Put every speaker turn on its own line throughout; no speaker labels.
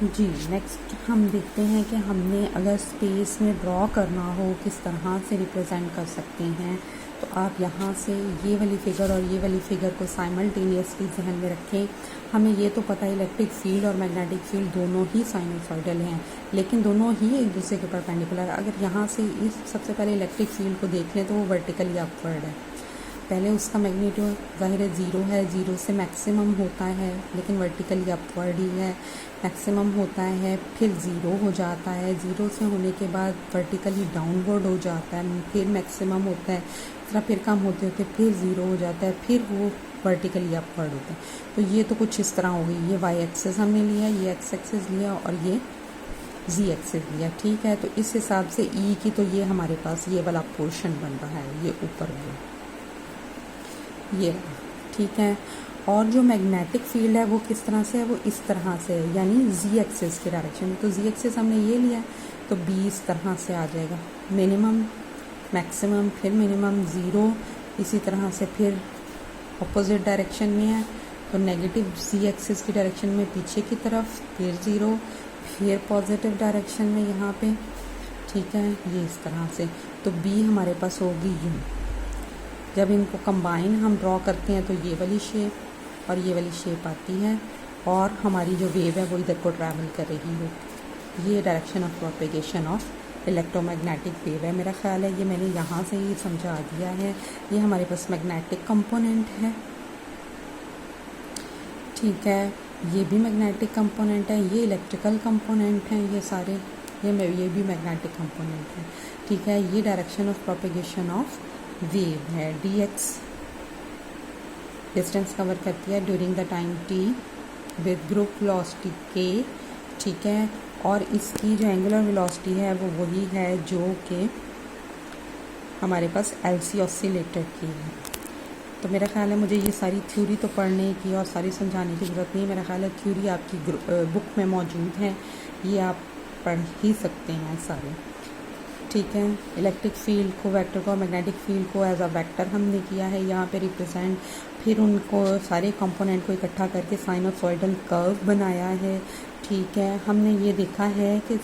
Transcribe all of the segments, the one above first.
जी, next हम देखते हैं कि हमने अगर स्पेस में ड्रॉ करना हो किस तरह से रिप्रेजेंट कर सकते हैं। तो आप यहाँ से ये वाली फिगर और ये वाली फिगर को साइमल्टेनियसली जहन में रखें। हमें ये तो पता है इलेक्ट्रिक फील्ड और मैग्नेटिक फील्ड दोनों ही साइनसॉइडल हैं, लेकिन दोनों ही एक दूसरे के परपेंडिकुलर। अगर यहाँ से इस सबसे पहले इलेक्ट्रिक फील्ड को देख लें तो वो वर्टिकली अपवर्ड है। पहले उसका मैग्नीट्यूड ज़ाहिर है ज़ीरो है, ज़ीरो से मैक्सिमम होता है, लेकिन वर्टिकली अपवर्ड ही है। मैक्सिमम होता है, फिर ज़ीरो हो जाता है, ज़ीरो से होने के बाद वर्टिकली डाउनवर्ड हो जाता है, फिर मैक्सिमम होता है, इस तरह फिर कम होते होते फिर ज़ीरो हो जाता है, फिर वो वर्टिकली अपवर्ड होता है। तो ये तो कुछ इस तरह हो गई। ये वाई एक्सिस हमने लिया, ये एक्स एक्सिस लिया और ये जी एक्सिस लिया, ठीक है। तो इस हिसाब से ई की तो ये हमारे पास ये वाला पोर्शन बन रहा है, ये ऊपर ये ठीक है। और जो मैग्नेटिक फील्ड है वो किस तरह से है, वो इस तरह से है, यानी जी एक्सिस के डायरेक्शन में। तो जी एक्सिस हमने ये लिया है तो बी इस तरह से आ जाएगा, मिनिमम मैक्सिमम फिर मिनिमम ज़ीरो, इसी तरह से फिर अपोजिट डायरेक्शन में है तो नेगेटिव जी एक्सिस की डायरेक्शन में पीछे की तरफ, फिर ज़ीरो, फिर पॉजिटिव डायरेक्शन में यहाँ पे, ठीक है। ये इस तरह से तो बी हमारे पास होगी यू। जब इनको कंबाइन हम ड्रॉ करते हैं तो ये वाली शेप और ये वाली शेप आती है और हमारी जो वेव है वो इधर को ट्रैवल कर रही है। ये direction of propagation of electromagnetic wave है। मेरा ख्याल है ये मैंने यहाँ से ही समझा दिया है। ये हमारे पास मैग्नेटिक कंपोनेंट है, ठीक है। ये भी मैग्नेटिक कंपोनेंट है, ये इलेक्ट्रिकल कंपोनेंट हैं, ये सारे ये भी मैग्नेटिक कंपोनेंट है, ठीक है। ये direction of propagation of wave है। डी एक्स डिस्टेंस कवर करती है during the time T with group velocity के, ठीक है। और इसकी जो एंगुलर वेलोसिटी है वो वही है जो कि हमारे पास एलसी ऑसिलेटर की है। तो मेरा ख्याल है मुझे ये सारी थ्योरी तो पढ़ने की और सारी समझाने की ज़रूरत नहीं। मेरा ख्याल है थ्योरी आपकी बुक में मौजूद है, ये आप पढ़ ही सकते हैं सारे, ठीक है। इलेक्ट्रिक फील्ड को, वेक्टर को, मैग्नेटिक फील्ड को एज अ वेक्टर हमने किया है यहाँ पे रिप्रेजेंट। फिर उनको सारे कंपोनेंट को इकट्ठा करके साइनोसॉइडल कर्व बनाया है, ठीक है। हमने ये देखा है कि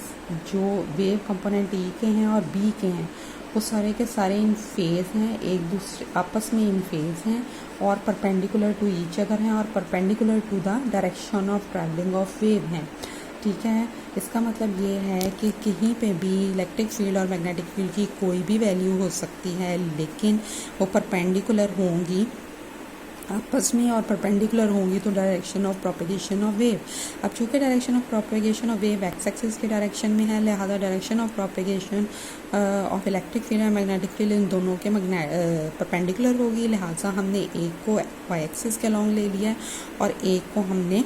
जो वेव कंपोनेंट ई के हैं और बी के हैं वो सारे के सारे इन फेज़ हैं, एक दूसरे आपस में इन फेज़ हैं और परपेंडिकुलर टू ईच अदर हैं और perpendicular to the direction of travelling of wave हैं, ठीक है। इसका मतलब ये है कि कहीं पे भी इलेक्ट्रिक फील्ड और मैग्नेटिक फील्ड की कोई भी वैल्यू हो सकती है, लेकिन वो परपेंडिकुलर होंगी आपस में और परपेंडिकुलर होंगी तो direction of propagation of wave. अब चूँकि direction of propagation of wave x axis के डायरेक्शन में है, लिहाजा direction of propagation of electric field और मैग्नेटिक फील्ड इन दोनों के परपेंडिकुलर होगी। लिहाजा हमने एक को वाई एक्सिस के अलॉन्ग ले लिया है और एक को हमने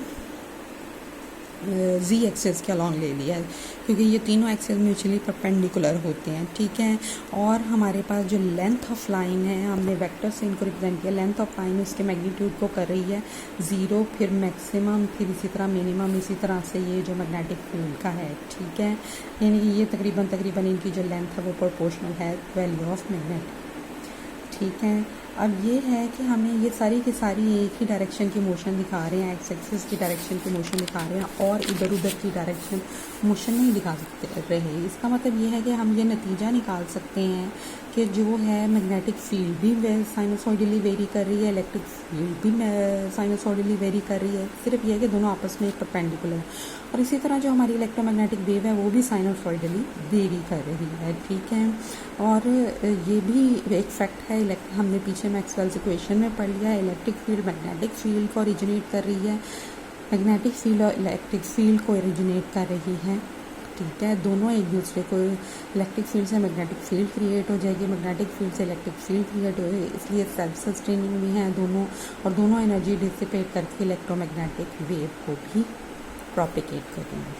जी एक्सिस के अलॉन्ग ले लिया है, क्योंकि ये तीनों एक्सिस म्यूचुअली परपेंडिकुलर होते हैं, ठीक है। और हमारे पास जो लेंथ ऑफ लाइन है, हमने वेक्टर से इनको रिप्रेजेंट किया। लेंथ ऑफ लाइन इसके मैग्नीट्यूड को कर रही है ज़ीरो, फिर मैक्सिमम, फिर इसी तरह मिनिमम, इसी तरह से ये जो मैग्नेटिक फील्ड का है, ठीक है। यानी कि ये तकरीबन इनकी जो लेंथ है वो प्रोपोर्शनल है वैल्यू ऑफ मैग्नेट, ठीक है। अब ये है कि हमें ये सारी की सारी एक ही डायरेक्शन की मोशन दिखा रहे हैं, एक्स एक्सिस की डायरेक्शन की मोशन दिखा रहे हैं और इधर उधर की डायरेक्शन मोशन नहीं दिखा सकते रहे। इसका मतलब ये है कि हम ये नतीजा निकाल सकते हैं कि जो है मैग्नेटिक फील्ड भी साइनोसॉइडली वेरी कर रही है, इलेक्ट्रिक फील्ड भी साइनोसॉइडली वेरी कर रही है। सिर्फ ये है कि दोनों आपस में एक परपेंडिकुलर है और इसी तरह जो हमारी इलेक्ट्रोमैग्नेटिक वेव है वो भी साइनोसॉइडली वेरी कर रही है, ठीक है। और ये भी एक फैक्ट है, हमने पीछे मैक्सवेल्स इक्वेशन में पढ़ लिया है, इलेक्ट्रिक फील्ड मैग्नेटिक फील्ड को ओरिजिनेट कर रही है, मैग्नेटिक फील्ड और इलेक्ट्रिक फील्ड को ओरिजिनेट कर रही है, ठीक है। दोनों एक दूसरे को, इलेक्ट्रिक फील्ड से मैग्नेटिक फील्ड क्रिएट हो जाएगी, मैग्नेटिक फील्ड से इलेक्ट्रिक फील्ड क्रिएट हो जाएगी, इसलिए सेल्फ सस्टेनिंग भी हैं दोनों और दोनों एनर्जी डिसिपेट करके इलेक्ट्रोमैग्नेटिक वेव को भी प्रोपिगेट करेंगे।